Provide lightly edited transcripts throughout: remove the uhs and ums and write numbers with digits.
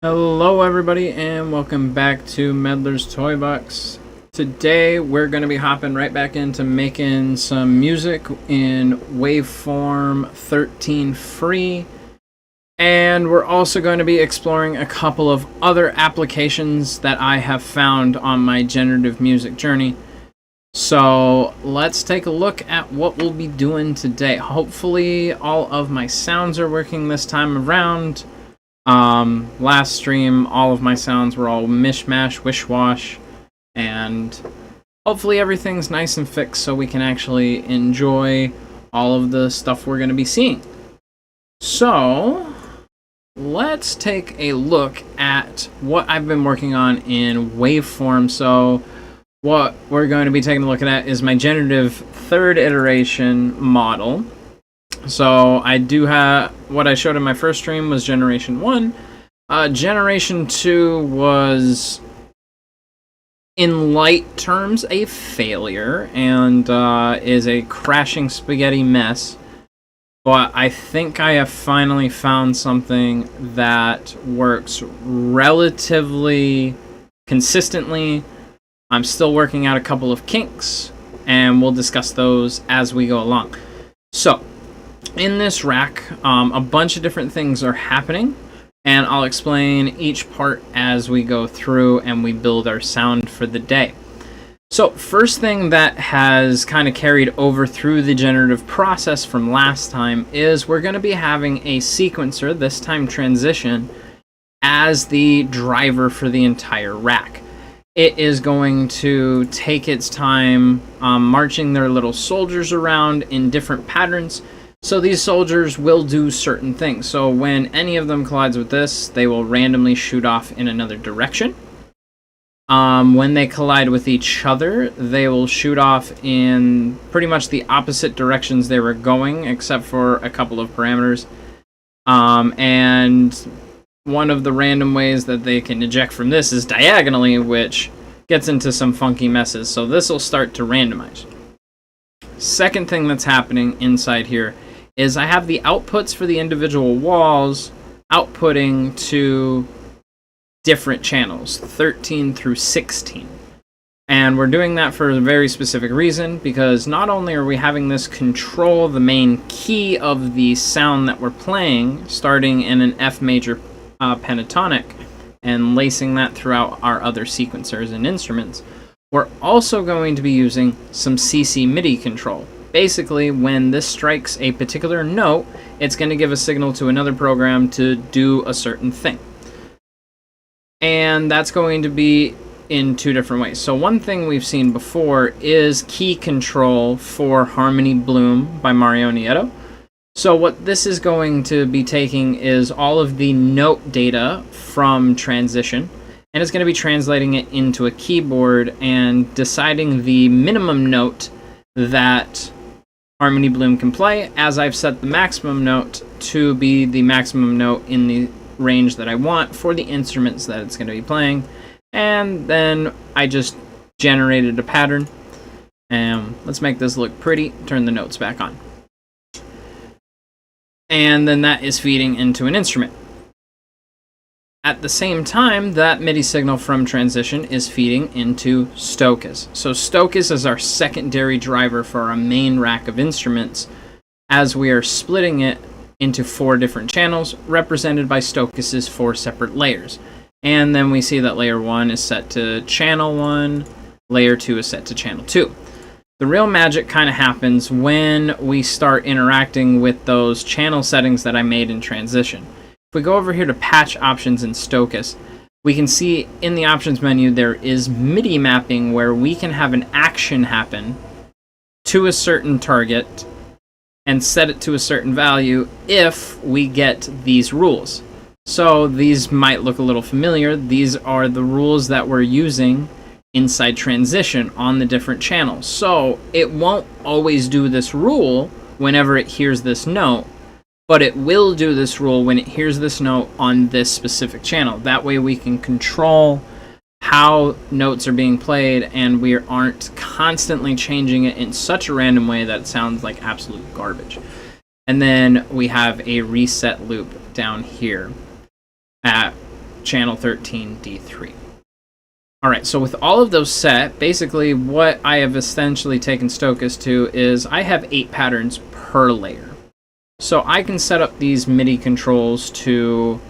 Hello everybody and welcome back to Meddler's Toy Box. Today we're going to be hopping right back into making some music in Waveform 13 free, and we're also going to be exploring a couple of other applications that I have found on my generative music journey. So let's take a look at what we'll be doing today. Hopefully all of my sounds are working this time around. Last stream, all of my sounds were all mishmash, wish-wash, and hopefully everything's nice and fixed so we can actually enjoy all of the stuff we're going to be seeing. So, let's take a look at what I've been working on in Waveform. So, what we're going to be taking a look at is my generative third iteration model. So I do have, what I showed in my first stream was Generation 1. Generation 2 was, in light terms, a failure and is a crashing spaghetti mess. But I think I have finally found something that works relatively consistently. I'm still working out a couple of kinks, and we'll discuss those as we go along. So, in this rack, a bunch of different things are happening, and I'll explain each part as we go through and we build our sound for the day. So, first thing that has kind of carried over through the generative process from last time is we're going to be having a sequencer, this time transition, as the driver for the entire rack. It is going to take its time marching their little soldiers around in different patterns. So these soldiers will do certain things. So when any of them collides with this, they will randomly shoot off in another direction. When they collide with each other, they will shoot off in pretty much the opposite directions they were going, except for a couple of parameters. And one of the random ways that they can eject from this is diagonally, which gets into some funky messes. So this will start to randomize. Second thing that's happening inside here is I have the outputs for the individual walls outputting to different channels, 13 through 16. And we're doing that for a very specific reason, because not only are we having this control the main key of the sound that we're playing, starting in an F major pentatonic, and lacing that throughout our other sequencers and instruments, we're also going to be using some CC MIDI control. Basically, when this strikes a particular note, it's going to give a signal to another program to do a certain thing. And that's going to be in two different ways. So one thing we've seen before is key control for Harmony Bloom by Mario Nieto. So what this is going to be taking is all of the note data from transition, and it's going to be translating it into a keyboard and deciding the minimum note that Harmony Bloom can play, as I've set the maximum note to be the maximum note in the range that I want for the instruments that it's going to be playing. And then I just generated a pattern. And let's make this look pretty. Turn the notes back on. And then that is feeding into an instrument. At the same time, that MIDI signal from transition is feeding into Stochas. So Stochas is our secondary driver for our main rack of instruments, as we are splitting it into 4 different channels, represented by Stochas' 4 separate layers. And then we see that layer 1 is set to channel 1, layer 2 is set to channel 2. The real magic kind of happens when we start interacting with those channel settings that I made in transition. If we go over here to patch options in Stochas, we can see in the options menu there is MIDI mapping, where we can have an action happen to a certain target and set it to a certain value if we get these rules. So these might look a little familiar. These are the rules that we're using inside transition on the different channels. So it won't always do this rule whenever it hears this note, but it will do this rule when it hears this note on this specific channel. That way we can control how notes are being played, and we aren't constantly changing it in such a random way that it sounds like absolute garbage. And then we have a reset loop down here. channel 13 D3. Alright, so with all of those set, basically what I have essentially taken Stochast to is I have 8 patterns per layer. So I can set up these MIDI controls to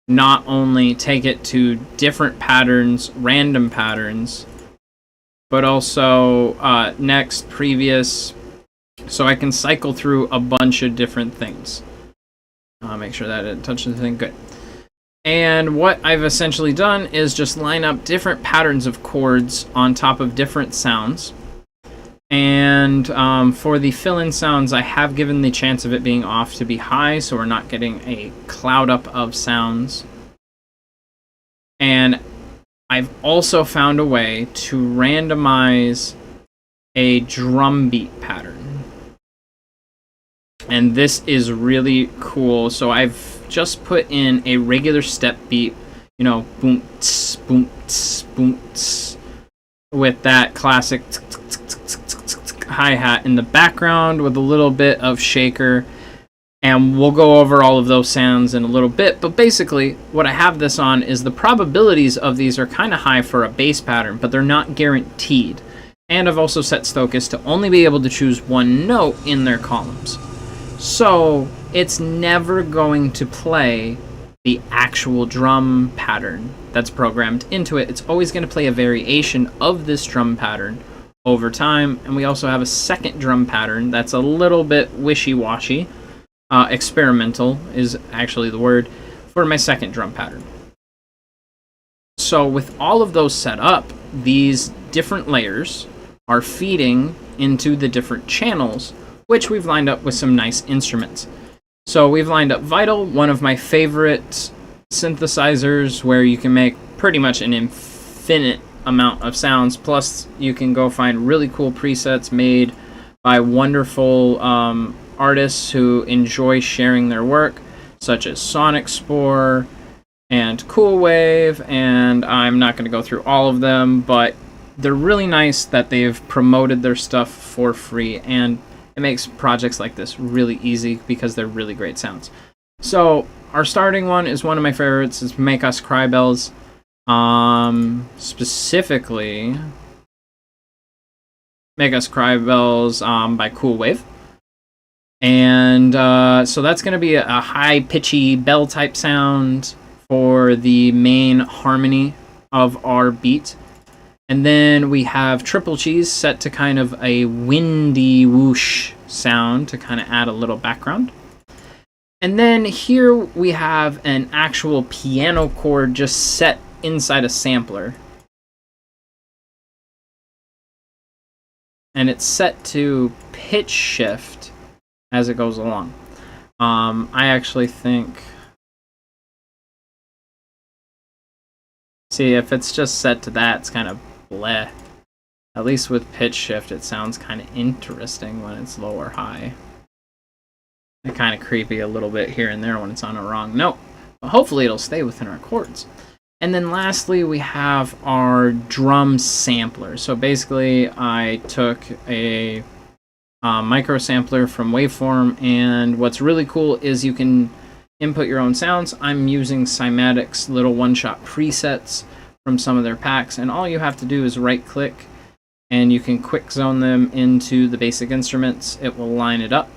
not only take it to different patterns, random patterns, but also next, previous, so I can cycle through a bunch of different things. Make sure that it touches the thing, good. And what I've essentially done is just line up different patterns of chords on top of different sounds. And for the fill-in sounds, I have given the chance of it being off to be high, so we're not getting a cloud up of sounds. And I've also found a way to randomize a drum beat pattern. And this is really cool. So I've just put in a regular step beat, you know, boom, tss, boom, tss, boom, tss, with that classic hi-hat in the background with a little bit of shaker. And we'll go over all of those sounds in a little bit. But basically, what I have this on is the probabilities of these are kind of high for a bass pattern, but they're not guaranteed. And I've also set Stochast to only be able to choose one note in their columns. So it's never going to play the actual drum pattern that's programmed into it. It's always going to play a variation of this drum pattern over time. And we also have a second drum pattern that's a little bit wishy-washy. Experimental is actually the word for my second drum pattern. So with all of those set up, these different layers are feeding into the different channels, which we've lined up with some nice instruments. So we've lined up Vital, one of my favorite synthesizers, where you can make pretty much an infinite amount of sounds. Plus, you can go find really cool presets made by wonderful artists who enjoy sharing their work, such as Sonic Spore and Cool Wave, and I'm not going to go through all of them, but they're really nice that they've promoted their stuff for free, and it makes projects like this really easy because they're really great sounds. So our starting one is one of my favorites. It's Make Us Cry Bells. Specifically, Make Us Cry Bells by Cool Wave. And so that's going to be a high pitchy bell type sound for the main harmony of our beat. And then we have Triple Cheese set to kind of a windy whoosh sound to kind of add a little background. And then here we have an actual piano chord just set inside a sampler. And it's set to pitch shift as it goes along. I actually think... See, if it's just set to that, it's kind of bleh. At least with pitch shift, it sounds kind of interesting when it's low or high. And kind of creepy a little bit here and there when it's on a wrong note. But hopefully it'll stay within our chords. And then lastly, we have our drum sampler. So basically, I took a micro sampler from Waveform, and what's really cool is you can input your own sounds. I'm using Cymatics little one-shot presets from some of their packs, and all you have to do is right-click, and you can quick zone them into the basic instruments. It will line it up,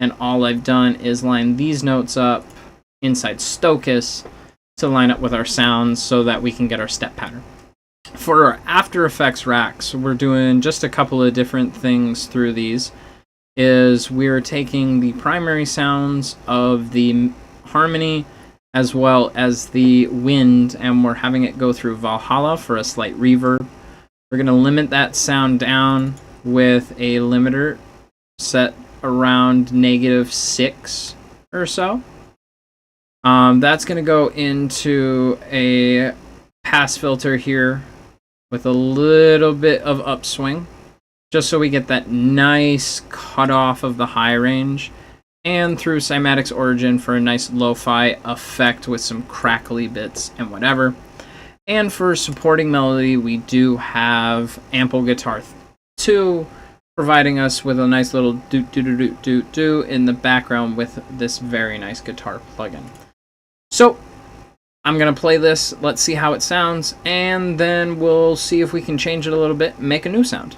and all I've done is line these notes up inside Stochast to line up with our sounds so that we can get our step pattern. For our After Effects racks, we're doing just a couple of different things through these. We're taking the primary sounds of the harmony as well as the wind, and we're having it go through Valhalla for a slight reverb. We're going to limit that sound down with a limiter set around -6 or so. That's going to go into a pass filter here with a little bit of upswing, just so we get that nice cutoff of the high range, and through Cymatics Origin for a nice lo-fi effect with some crackly bits and whatever. And for supporting melody, we do have Ample Guitar 2, providing us with a nice little doot-doot-doot-doot-doot in the background with this very nice guitar plugin. So, I'm going to play this, let's see how it sounds, and then we'll see if we can change it a little bit, make a new sound.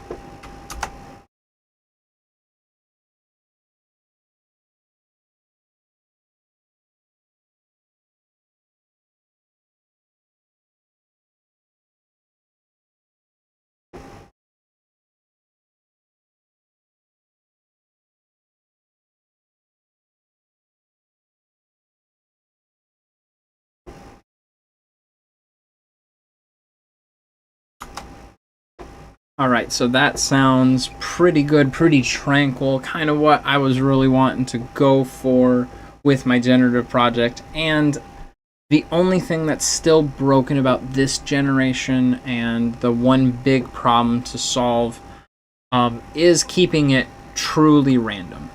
Alright, so that sounds pretty good, pretty tranquil, kind of what I was really wanting to go for with my generative project. And the only thing that's still broken about this generation, and the one big problem to solve, is keeping it truly random.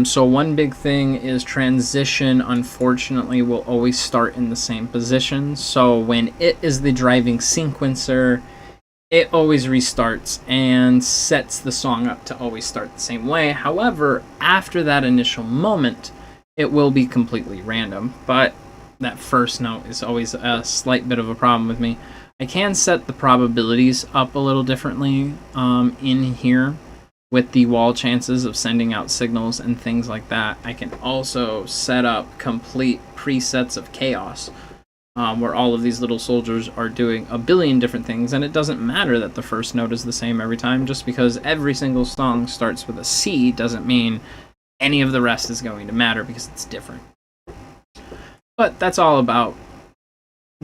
So one big thing is transition, unfortunately, will always start in the same position. So when it is the driving sequencer, it always restarts and sets the song up to always start the same way. However, after that initial moment, it will be completely random. But that first note is always a slight bit of a problem with me. I can set the probabilities up a little differently in here with the wall chances of sending out signals and things like that. I can also set up complete presets of chaos, where all of these little soldiers are doing a billion different things, and it doesn't matter that the first note is the same every time. Just because every single song starts with a C doesn't mean any of the rest is going to matter, because it's different. But that's all about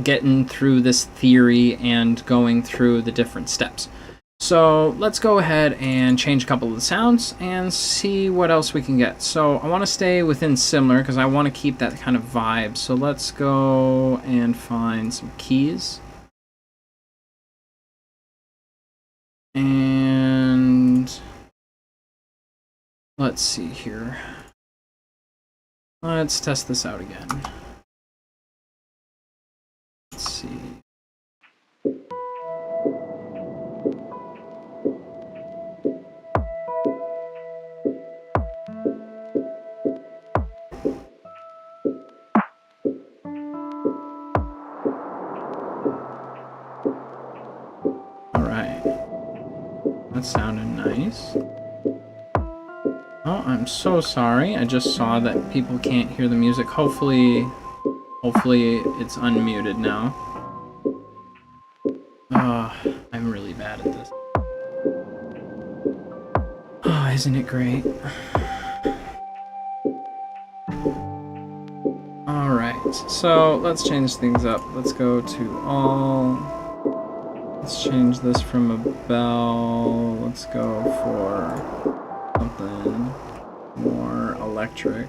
getting through this theory and going through the different steps. So let's go ahead and change a couple of the sounds and see what else we can get. So I want to stay within similar because I want to keep that kind of vibe. So let's go and find some keys. And let's see here. Let's test this out again. Let's see. That sounded nice. Oh, I'm so sorry. I just saw that people can't hear the music. Hopefully it's unmuted now. I'm really bad at this. Oh, isn't it great? Alright, so let's change things up. Let's go to all. Let's change this from a bell. Let's go for something more electric.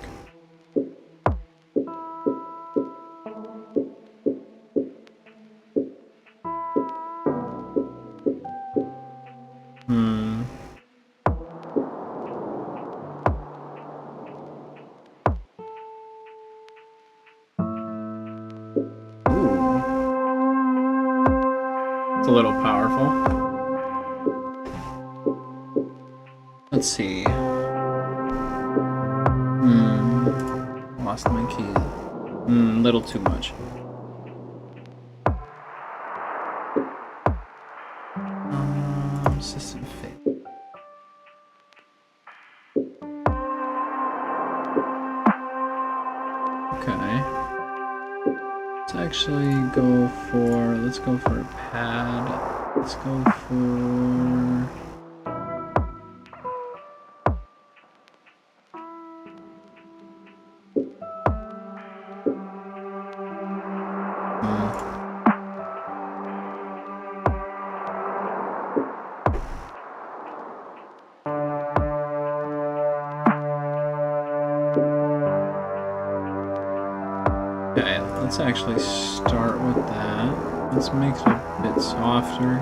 A little powerful. Let's see. Lost my key. Little too much. System fail. Okay. Let's actually go for, let's go for a pad. Let's go for... Okay, let's actually start with that. Let's make it a bit softer.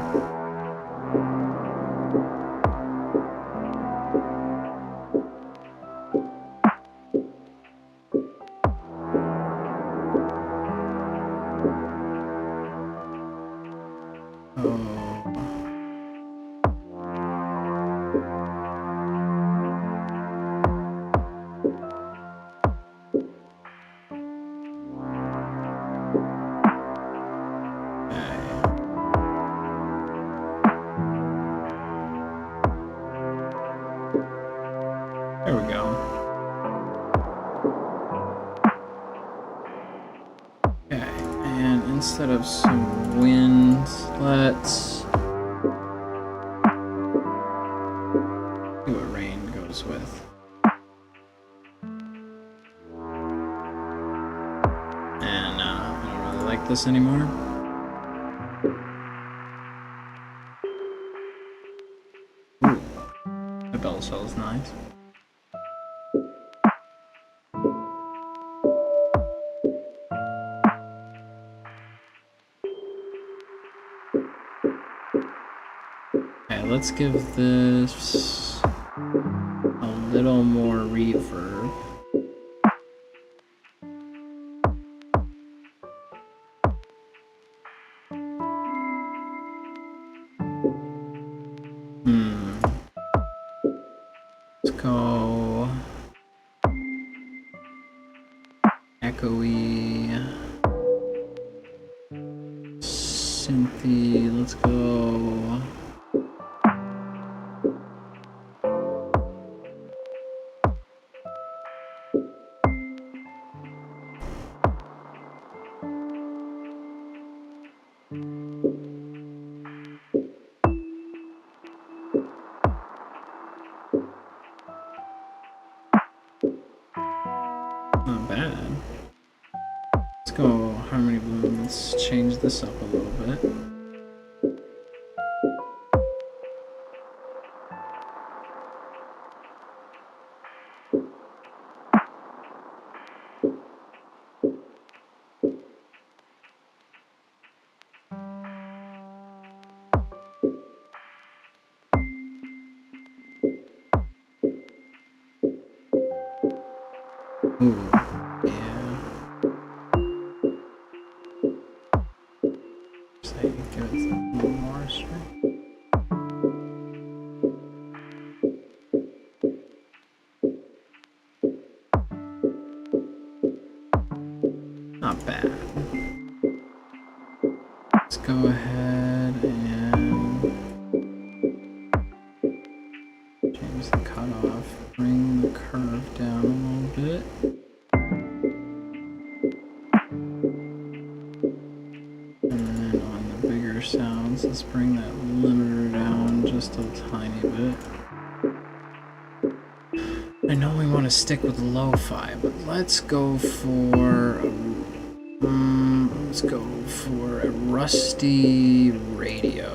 instead of some wind, let's see what rain goes with. And I don't really like this anymore. Ooh, the bell cell's nice. Okay, let's give this a little more reverb. Let's go echoey, synthy, let's go not bad. Let's go harmony bloom. Let's change this up a little bit. Ooh, yeah. So you give it a little more strength. Not bad. Let's go ahead and change the cutoff, bring the curve down a little bit. And then on the bigger sounds, let's bring that limiter down just a tiny bit. I know we want to stick with lo-fi, but let's go for a rusty radio.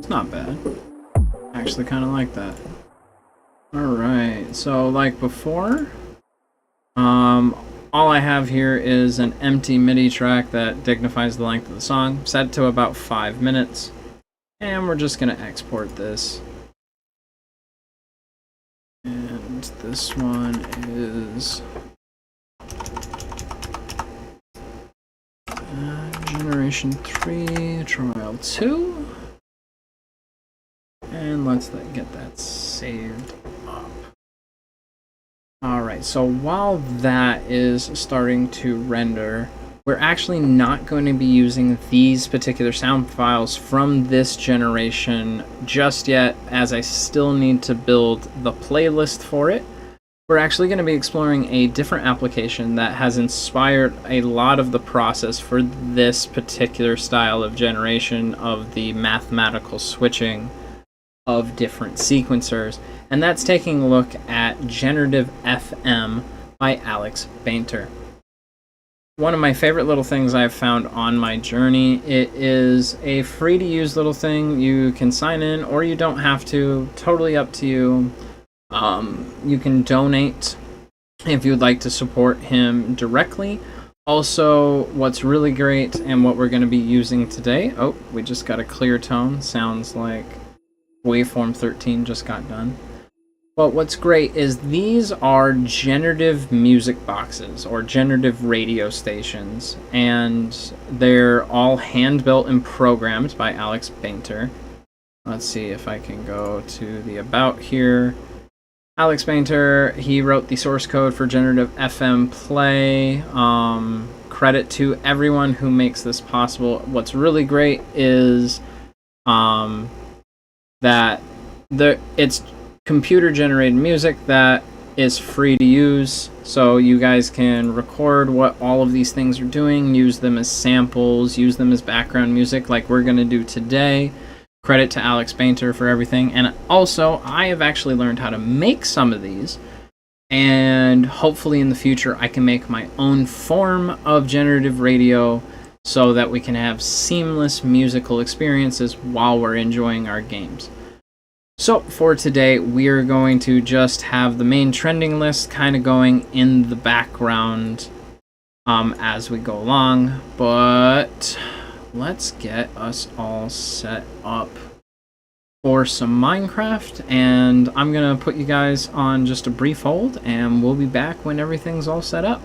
Not bad. I actually kind of like that. Alright, so like before, all I have here is an empty MIDI track that dignifies the length of the song, set to about 5 minutes, and we're just going to export this. And this one is Generation 3, Trial 2. And let's get that saved up. Alright, so while that is starting to render, we're actually not going to be using these particular sound files from this generation just yet, as I still need to build the playlist for it. We're actually going to be exploring a different application that has inspired a lot of the process for this particular style of generation of the mathematical switching of different sequencers, and that's taking a look at Generative FM by Alex Bainter. One of my favorite little things I've found on my journey. It is a free to use little thing. You can sign in or you don't have to, totally up to you. You can donate if you'd like to support him directly. Also, what's really great and what we're going to be using today... Oh, we just got a clear tone. Sounds like Waveform 13 just got done. But what's great is these are generative music boxes or generative radio stations, and they're all hand-built and programmed by Alex Bainter. Let's see if I can go to the About here. Alex Bainter, he wrote the source code for Generative FM Play. Credit to everyone who makes this possible. What's really great is that it's computer-generated music that is free to use, so you guys can record what all of these things are doing, use them as samples, use them as background music like we're going to do today. Credit to Alex Bainter for everything. And also, I have actually learned how to make some of these, and hopefully in the future I can make my own form of generative radio so that we can have seamless musical experiences while we're enjoying our games. So for today, we are going to just have the main trending list kind of going in the background as we go along, but let's get us all set up for some Minecraft, and I'm gonna put you guys on just a brief hold, and we'll be back when everything's all set up.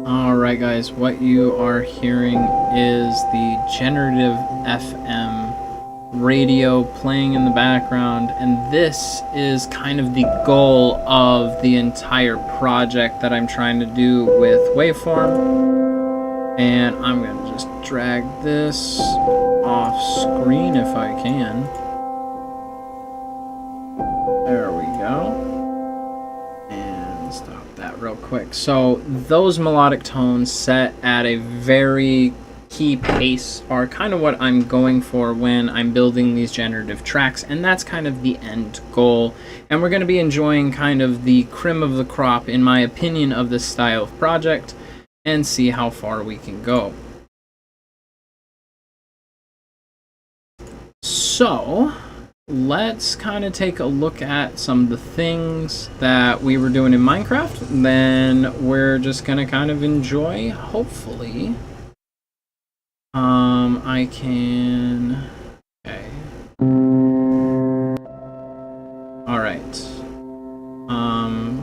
Alright guys, what you are hearing is the generative FM radio playing in the background, and this is kind of the goal of the entire project that I'm trying to do with Waveform. And I'm going to just drag this off screen if I can. There we go. And stop that real quick. So those melodic tones set at a very key pace are kind of what I'm going for when I'm building these generative tracks, and that's kind of the end goal. And we're going to be enjoying kind of the cream of the crop, in my opinion, of this style of project, and see how far we can go. So let's kind of take a look at some of the things that we were doing in Minecraft, and then we're just going to kind of enjoy, hopefully. I can... Okay. Alright.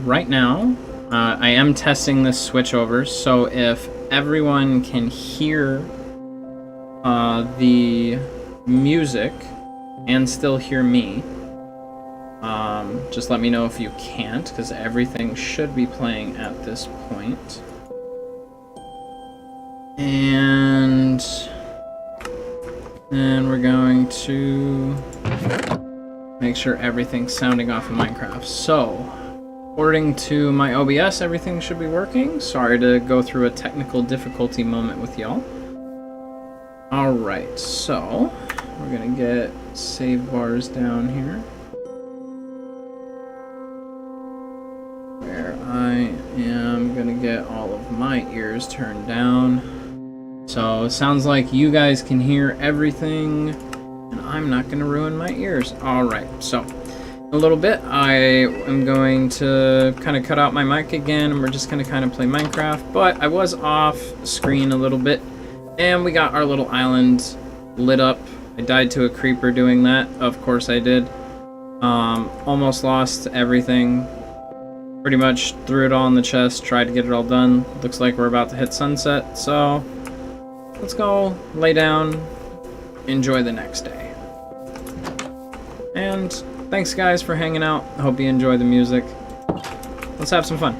Right now, I am testing this switchover, so if everyone can hear the music and still hear me, just let me know if you can't, because everything should be playing at this point. And then we're going to make sure everything's sounding off of Minecraft. So, according to my OBS, everything should be working. Sorry to go through a technical difficulty moment with y'all. Alright, so we're gonna get save bars down here, where I am gonna get all of have my ears turned down. So it sounds like you guys can hear everything, and I'm not going to ruin my ears. Alright, so in a little bit I am going to kind of cut out my mic again, and we're just going to kind of play Minecraft. But I was off screen a little bit, and we got our little island lit up. I died to a creeper doing that. Of course I did. Almost lost everything. Pretty much threw it all in the chest, tried to get it all done. Looks like we're about to hit sunset, so let's go lay down, enjoy the next day. And thanks guys for hanging out. I hope you enjoy the music. Let's have some fun.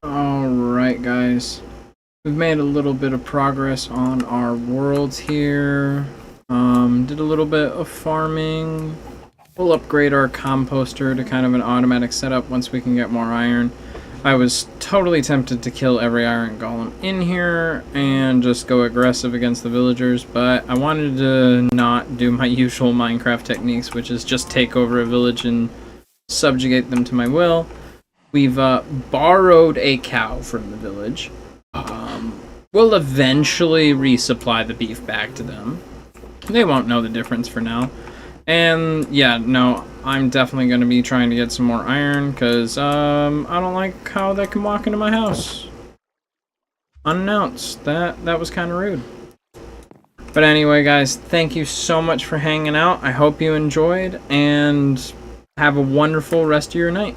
Alright guys, we've made a little bit of progress on our worlds here. Did a little bit of farming. We'll upgrade our composter to kind of an automatic setup once we can get more iron. I was totally tempted to kill every iron golem in here and just go aggressive against the villagers, but I wanted to not do my usual Minecraft techniques, which is just take over a village and subjugate them to my will. We've borrowed a cow from the village. We'll eventually resupply the beef back to them. They won't know the difference for now. And yeah, no, I'm definitely going to be trying to get some more iron, because I don't like how they can walk into my house unannounced. That was kind of rude. But anyway, guys, thank you so much for hanging out. I hope you enjoyed, and have a wonderful rest of your night.